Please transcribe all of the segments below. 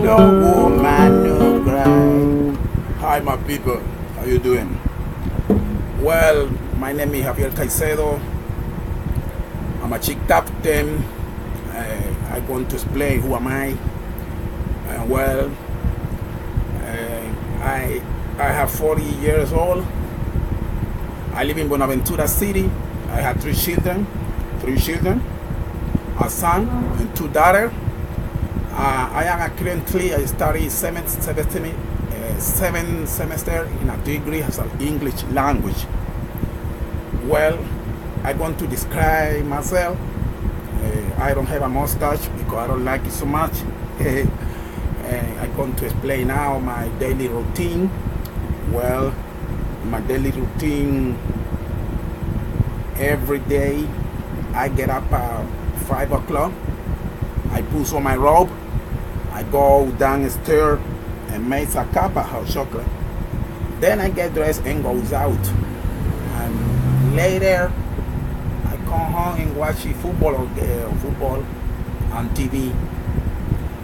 No woman, no cry. Hi, my people. How you doing? Well, my name is Javier Caicedo. I'm a chick captain. I want to explain who am I. Well, I have 40 years old. I live in Buenaventura City. I have three children, a son and two daughters. I am currently I study seventh semester in a degree as an English language. Well, I want to describe myself. I don't have a mustache because I don't like it so much. I'm going to explain now my daily routine. Well, my daily routine, every day I get up at 5 o'clock. I put on my robe. I go downstairs and make a cup of hot chocolate. Then I get dressed and goes out. And later I come home and watch football on TV.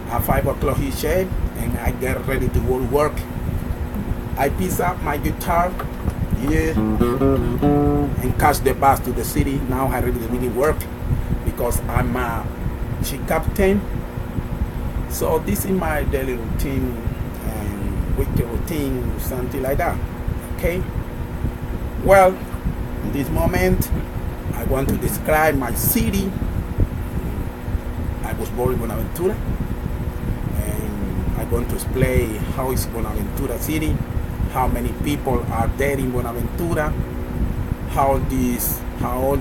At 5 o'clock he shave and I get ready to go to work. I pick up my guitar, and catch the bus to the city. Now I really work because I'm a chief captain. So this is my daily routine and weekly routine, something like that. Okay. Well, in this moment, I want to describe my city. I was born in Buenaventura, and I want to explain how is Buenaventura City, how many people are there in Buenaventura, how old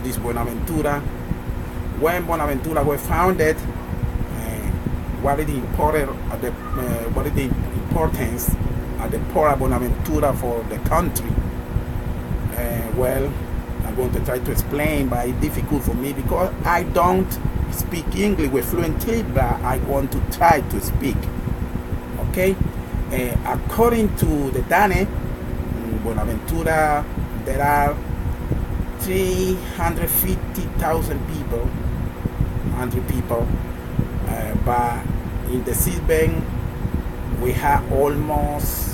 is Buenaventura, when Buenaventura was founded, what is the importance of the port of Buenaventura for the country. Well, I'm going to try to explain, but it's difficult for me because I don't speak English fluently, but I want to try to speak. Okay. According to the DANE, in Buenaventura, there are 350,000 people, but in the seabank, we have almost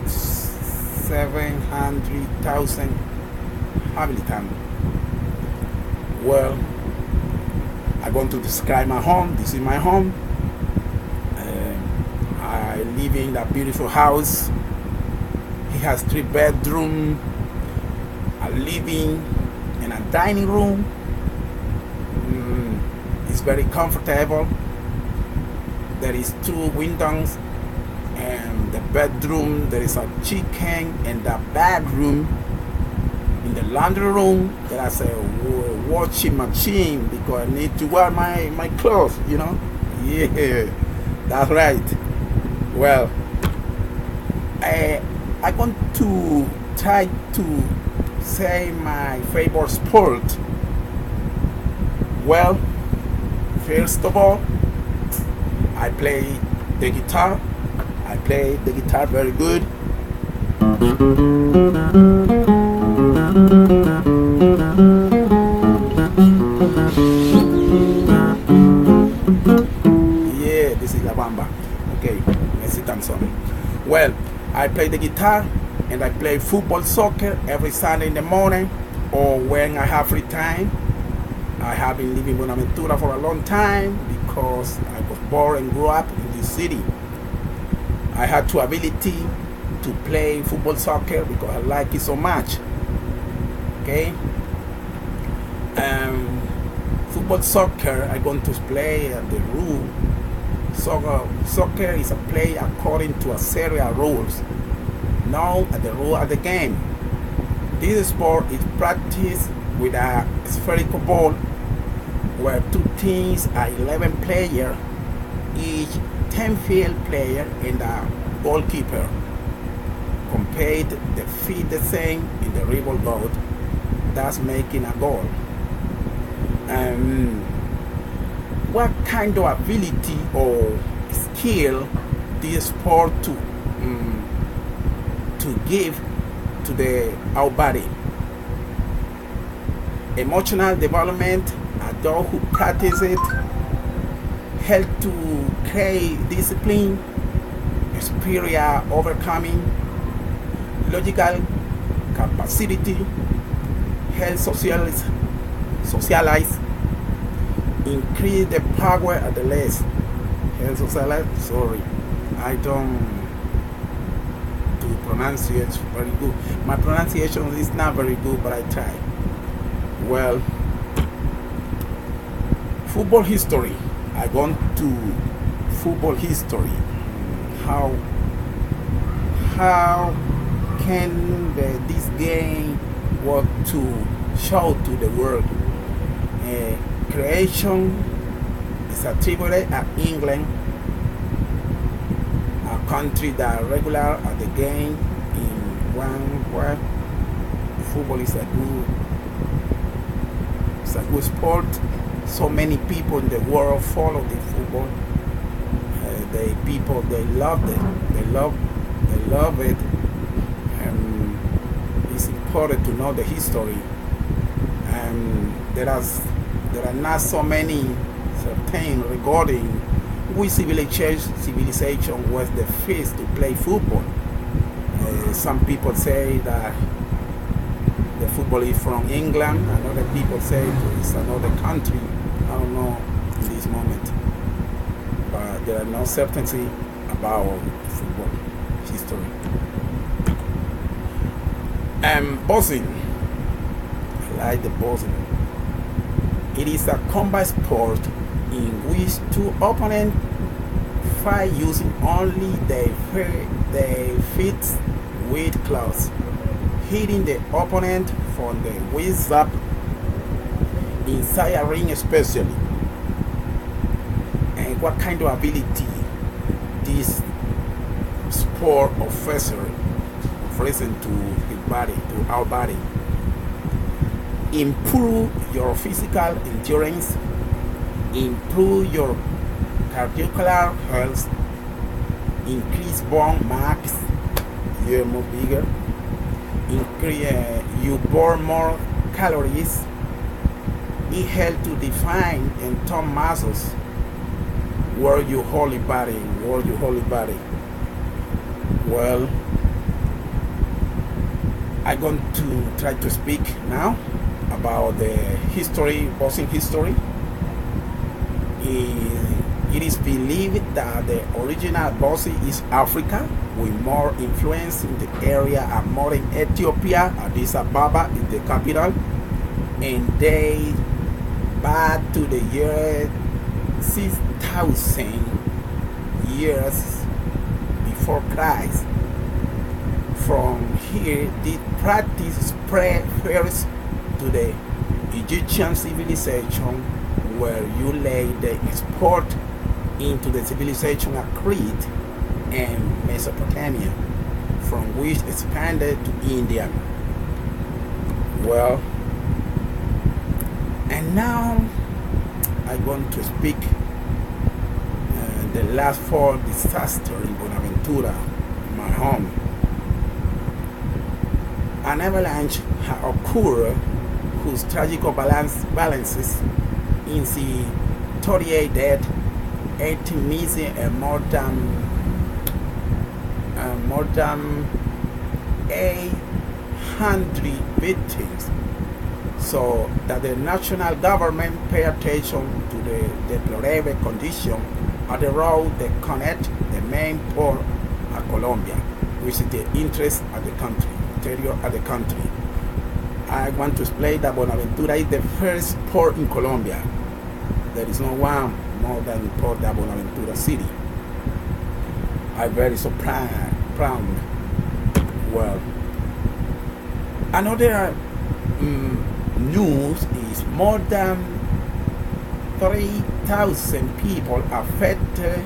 700,000 inhabitants. Well, I'm going to describe my home. This is my home. I live in a beautiful house. It has 3 bedrooms, a living, and a dining room. It's very comfortable. There is 2 windows, and the bedroom there is a chicken, and the bedroom. In the laundry room there is a washing machine because I need to wear my clothes. Yeah, that's right. Well, I want to try to say my favorite sport. Well, first of all, I play the guitar. I play the guitar very good. Yeah, this is La Bamba. Okay, Mexican song. Well, I play the guitar and I play football, soccer every Sunday in the morning or when I have free time. I have been living in Buenaventura for a long time because I was born and grew up in this city. I had the ability to play football, soccer because I like it so much. Okay. Football, soccer, I'm going to play the rule. Soccer is a play according to a series of rules. Now the rule of the game. This sport is practiced with a spherical ball where 2 teams are 11 players, each 10 field player and a goalkeeper. Compete the feet the same in the rival boat, thus making a goal. What kind of ability or skill this sport to give to our body? Emotional development. A dog who practices it help to create discipline, superior overcoming, logical capacity, help socialize, increase the power at the less. Help socialize, sorry, I don't do pronunciation very good. My pronunciation is not very good, but I try. Well, football history. I gone to football history. How can this game work to show to the world? Creation is attributed at England, a country that regular at the game in one where football is a good sport. So many people in the world follow the football. They love it. They love it. And it's important to know the history. And there are not so many certain regarding which civilization was the first to play football. Some people say that the football is from England, and other people say it's another country. I don't know in this moment, but there are no certainty about football history. Boxing. I like the boxing. It is a combat sport in which two opponents fight using only their feet with claws, hitting the opponent from the waist up, inside a ring especially. And what kind of ability this sport offers to his body, to our body? Improve your physical endurance, improve your cardiovascular health, increase bone mass, you're more bigger, you burn more calories. It helps to define and tone muscles. Work your holy body. Well, I'm going to try to speak now about the history, boxing history. It is believed that the original boxing is Africa, with more influence in the area of modern Ethiopia. Addis Ababa is the capital, and they back to the year 6,000 years before Christ. From here, this practice spread first to the Egyptian civilization, where you lay the export into the civilization of Crete and Mesopotamia, from which expanded to India. Well, and now I'm going to speak the last 4 disasters in Buenaventura, my home. An avalanche has occurred whose tragical balances in the 38 dead, 18 missing, and more than 800 victims. So that the national government pay attention to the deplorable condition of the road that connect the main port of Colombia, which is the interest of the country, interior of the country. I want to explain that Buenaventura is the first port in Colombia. There is no one more than Port de Buenaventura City. I'm very so proud. Well, another news is more than 3,000 people affected.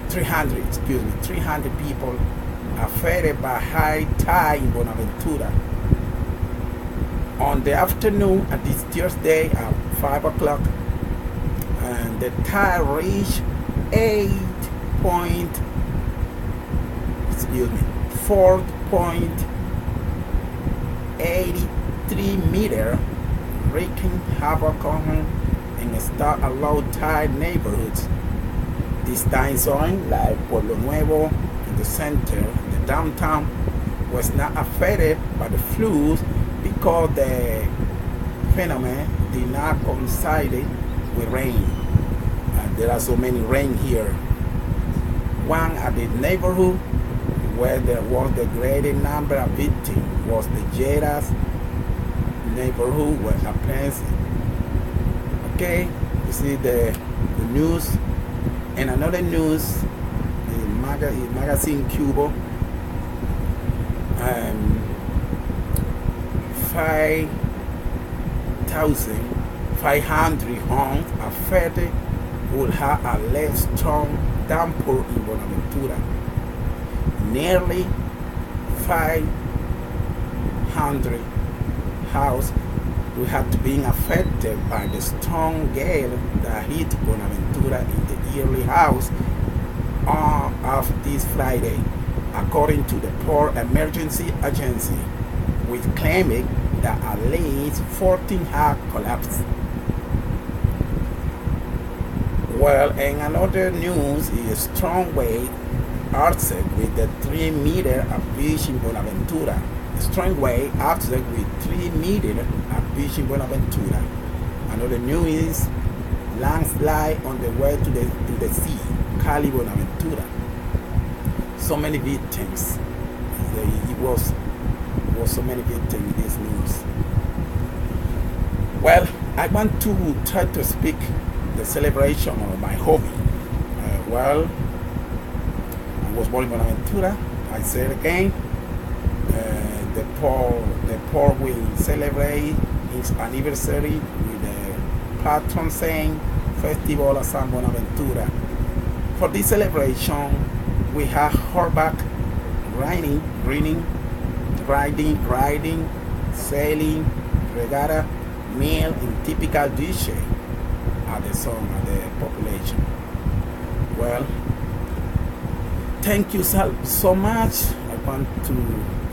300 people affected by high tide in Buenaventura. On the afternoon at this Thursday at 5 o'clock, and the tide reached 4.83 meter, wreaking havoc on and start a low tide neighborhoods this time zone, like Pueblo Nuevo in the center, in the downtown, was not affected by the floods because the phenomenon did not coincide with rain. There are so many rain here. One at the neighborhood where there was the greatest number of victims was the Jeras neighborhood where a place. Okay, you see the news. And another news, the magazine Cubo, 5,500 homes affected will have a less strong downpour in Buenaventura. Nearly 500 houses will have to be affected by the strong gale that hit Buenaventura in the early hours of this Friday, according to the Port Emergency Agency, which claiming that at least 14 have collapsed. Well, in another news is strong wave earthquake with the 3 meter of beach in Buenaventura. Strong wave earthquake with 3 meter of beach in Buenaventura. Another news is landslide on the way to the sea, Cali, Buenaventura. So many victims. It was so many victims in this news. Well, I want to try to speak the celebration of my hobby. Well, I was born in Buenaventura. I say it again. The poor will celebrate its anniversary with the patron saint festival of San Buenaventura. For this celebration, we have horseback riding, sailing, regatta, meal, and typical dishes at the song of the population. Well, thank you so much. I want to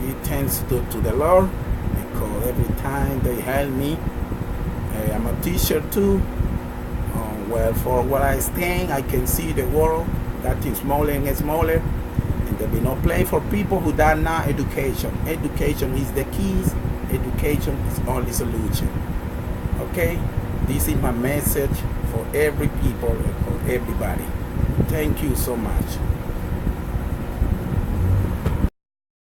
give thanks to the Lord because every time they help me. I'm a teacher too. Well, for what I stand, I can see the world getting smaller and smaller, and there be no place for people who don't know education. Education is the keys. Education is only solution. Okay, this is my message for every people and for everybody. Thank you so much.